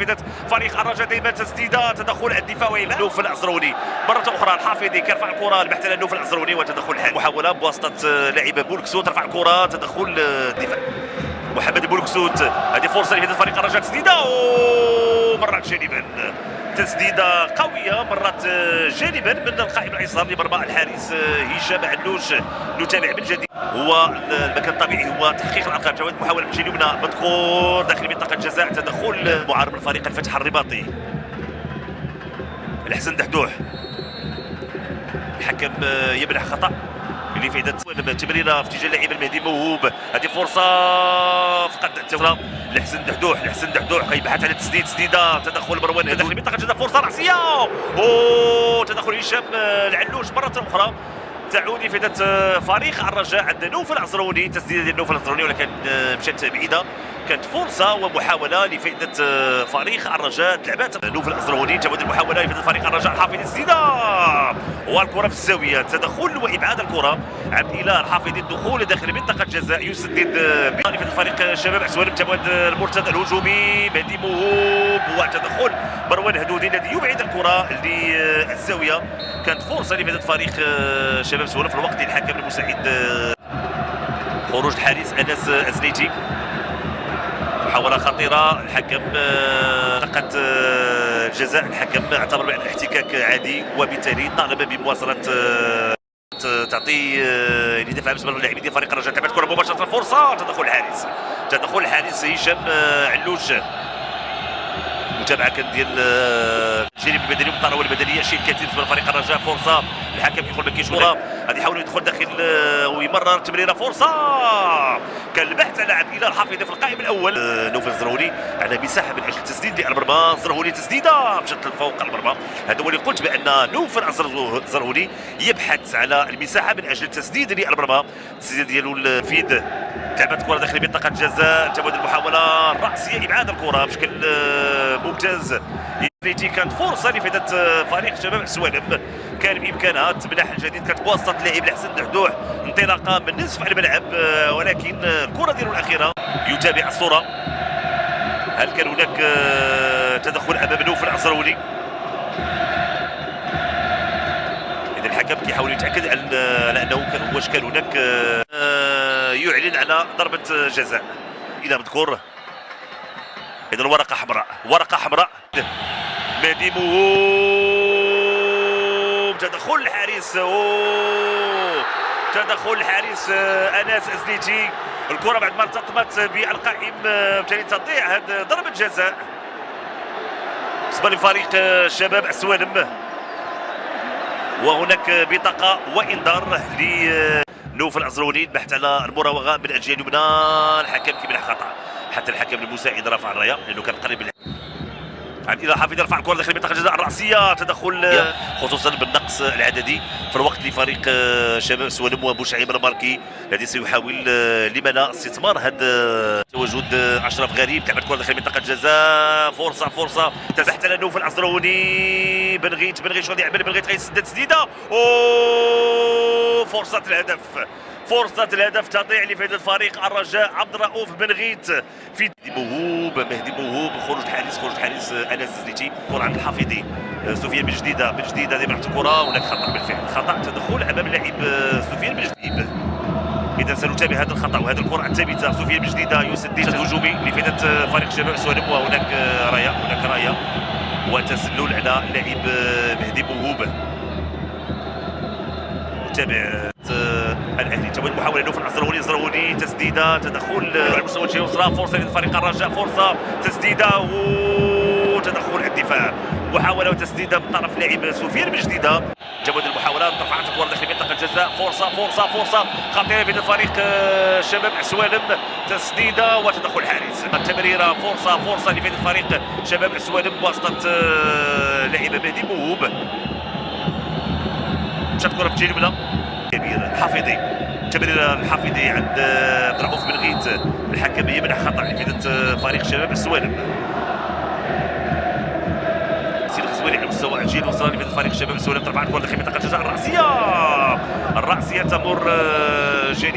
لفائده فريق الرجاء دائما تسديده تدخل الدفاعي نوف العزروني مره اخرى الحافظي كيرفع الكره البحث على نوف العزروني وتدخل الحارس محاوله بواسطه لاعب بولكسو ترفع الكره تدخل الدفاع محمد بولكسوت هذه فرصه لفائده فريق الرجاء تسديده مرات جانبا تسديده قويه مرات جانبا من القائم الايسر لمرمى الحارس هشام علوش. نتابع من جديد هو المكان الطبيعي هو تحقيق الارقام. جواد محاوله من الجهه اليمنى مدخول داخل منطقه الجزاء تدخل معارض الفريق الفتح الرباطي الحسن دحدوح الحكم يمنح خطا لفائده تمريره في اتجاه اللاعب المهدي موهوب. هذه فرصه فقد التمريره لحسن دحدوح كيبحث على تسديده تدخل مروان داخل منطقه الجزاء فرصه راسيه تدخل هشام العلوش مره اخرى تعود لفائده فريق الرجاء عند نوف العزروني. تسديده ديال نوف العزروني ولكن مشات بعيده كانت فرصه ومحاوله لفائده فريق الرجاء تلعبات نوف العزروني. تعود المحاوله لفائده فريق الرجاء الحافظي تسديده والكره في الزاويه تدخل وابعاد الكره عبد الاله الحافظي الدخول داخل منطقه الجزاء يسدد لفائده فريق شباب عسوان. تعود المرتد الهجومي مهدي موهوب وتدخل مروان هدودي الذي يبعد الكره للزاويه. كانت فرصه لفائده فريق شباب عسوان في الوقت الحكم المساعد خروج الحارس انس الزنيتي. محاولة خطيرة الحكم منطقة الجزاء الحكم اعتبر بأن الاحتكاك عادي وبالتالي طالب بمواصلة تعطي دفع بالنسبة للاعبين ديال فريق الرجاء. تابعت الكرة مباشرة فرصة تدخل الحارس هشام علوش. متابعة كان ديال الجانب المدني والطراوه البدنيه شيء كثير بالنسبه لفريق الرجاء. فرصه الحكم كيقول ما كاينش كره غادي يحاول يدخل داخل ويمرر تمريره فرصه كان البحث على عبد الاله الحافظي في القائم الاول. نوف الزرهوني على مساحه من اجل التسديد للمرمى. الزرهوني تسديده مشات فوق المرمى. هذا هو اللي قلت بان نوف الزرهوني يبحث على المساحه من اجل التسديد للمرمى. التسديد ديالو الفيد لعبت الكره داخل منطقه الجزاء. تبادل المحاوله الراسيه ابعاد الكره بشكل ممتاز. كانت فرصه لفائده فريق شباب عسوالم كان بامكانها تمنح الجديد. كانت بواسطه اللاعب الحسن دحدوح انطلاقه من نصف الملعب ولكن الكره ديالو الاخيره. يتابع الصوره هل كان هناك تدخل امام نوف العزروني؟ اذا الحكم كيحاول يتاكد على انه واش كان هناك يعلن على ضربه جزاء الى مذكور. اذا ورقه حمراء مهدي موهوب تدخل الحارس انس ازليتي. الكره بعد ما التطمت بالقائم بالتالي تضيع هذه ضربه جزاء بالنسبه لفريق شباب عسوالم. وهناك بطاقه وانذار لنوف العزروني البحث على المراوغه من الجهه اليمنى. الحكم كيمنح خطا حتى الحكم المساعد رفع الرايه لانه كان قريب عبد الاله الحافظي يرفع الكره داخل منطقه الجزاء الراسيه تدخل خصوصا بالنقص العددي في الوقت لفريق شباب سوالم وبوشعيب الماركي الذي سيحاول لما لا استثمار هذا تواجد اشرف غريب. لعبت الكره داخل منطقه الجزاء فرصه تحت على نوف العزروني. بنغيت شغل يعمل بنغيت غيسدد تسديده فرصة الهدف تضيع لفائدة فريق الرجاء. عبد الرؤوف بنغيت في مهدي موهوب خروج الحارس انس الزنيتي. كرة عند الحافظي سفيان بن جديده دائما تحت الكرة. هناك خطأ بالفعل تدخل امام اللاعب سفيان بن جديد. اذا سنتابع هذا الخطأ وهذه الكرة الثابتة. سفيان بن جديده يسدد هجومي لفائدة فريق شباب سوالم وهناك راية وتسلل على اللاعب مهدي موهوب. متابع الاهلي تواجد محاوله نوف العزروني تسديده تدخل على مستوى الجهه اليسرى. فرصه لفريق الرجاء فرصه تسديده وتدخل الدفاع. محاوله وتسديده من طرف لاعب سفيان بن جديده. جواد المحاولات رفعت الكره داخل منطقه الجزاء. فرصه خطيره بين فريق شباب عسوالم تسديده وتدخل الحارس. التمريره فرصه لفائده فريق شباب عسوالم بواسطه لاعب مهدي موهوب. مشات الكره في الجهه اليمنى كبير الحافظي. تمرير الحافظي عند عبد الرؤوف بنغيت. الحكم يمنح خطا لفائده فريق شباب السوالم. سير الغزواني على مستوى الجهه اليسرى لفائده فريق شباب السوالم. ترفع الكره داخل منطقه الجزاء الراسيه تمر جانب